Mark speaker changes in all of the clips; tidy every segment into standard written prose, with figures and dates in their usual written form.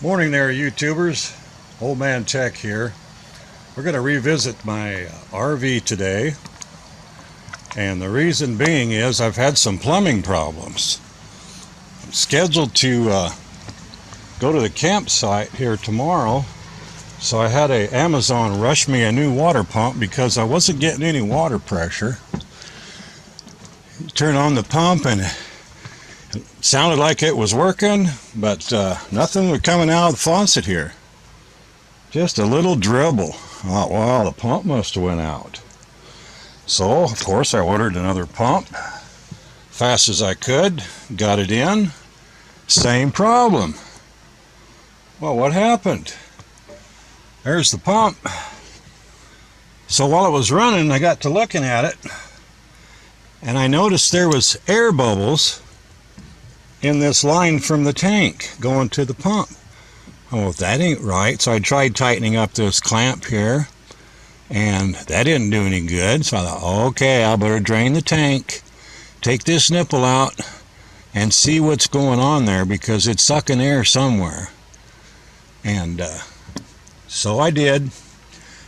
Speaker 1: Morning there, YouTubers. Old Man Tech here. We're going to revisit my RV today, and the reason being is I've had some plumbing problems. I'm scheduled to go to the campsite here tomorrow, so I had Amazon rush me a new water pump because I wasn't getting any water pressure. Turn on the pump and it sounded like it was working, but nothing was coming out of the faucet here. Just a little dribble. Oh, wow, the pump must have went out. So, of course, I ordered another pump. Fast as I could, got it in. Same problem. Well, what happened? There's the pump. So while it was running, I got to looking at it, and I noticed there was air bubbles in this line from the tank going to the pump. Oh, that ain't right. So I tried tightening up this clamp here, and that didn't do any good. So I thought, okay, I better drain the tank, take this nipple out, and see what's going on there, because it's sucking air somewhere. And so I did,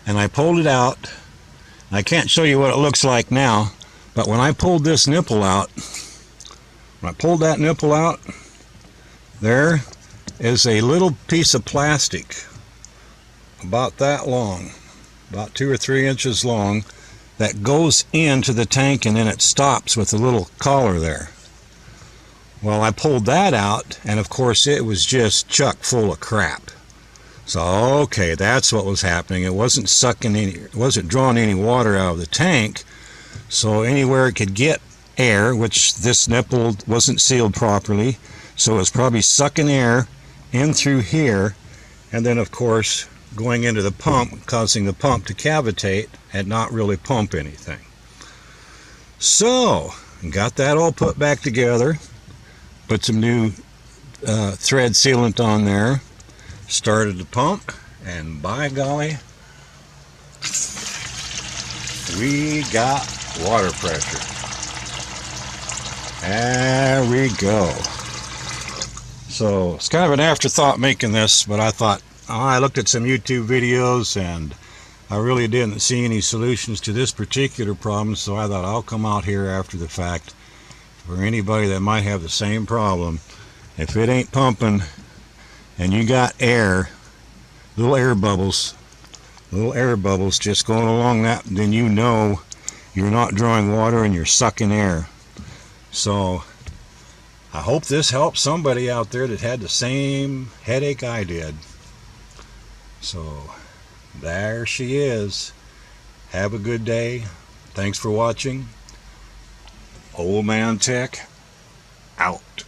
Speaker 1: and I pulled it out. I can't show you what it looks like now, but when I pulled this nipple out, when I pulled that nipple out, there is a little piece of plastic about that long, about 2 or 3 inches long, that goes into the tank, and then it stops with a little collar there. Well, I pulled that out, and of course it was just chock full of crap. So okay, that's what was happening. It wasn't drawing any water out of the tank, so anywhere it could get air, which this nipple wasn't sealed properly, so it's probably sucking air in through here, and then of course going into the pump, causing the pump to cavitate and not really pump anything. So got that all put back together, put some new thread sealant on there, started the pump, and by golly, we got water pressure. There we go. So it's kind of an afterthought making this, but I thought, I looked at some YouTube videos and I really didn't see any solutions to this particular problem, so I thought I'll come out here after the fact for anybody that might have the same problem. If it ain't pumping and you got air, little air bubbles just going along that, then you know you're not drawing water and you're sucking air. So I hope this helps somebody out there that had the same headache I did. So there she is. Have a good day. Thanks for watching. Old Man Tech out.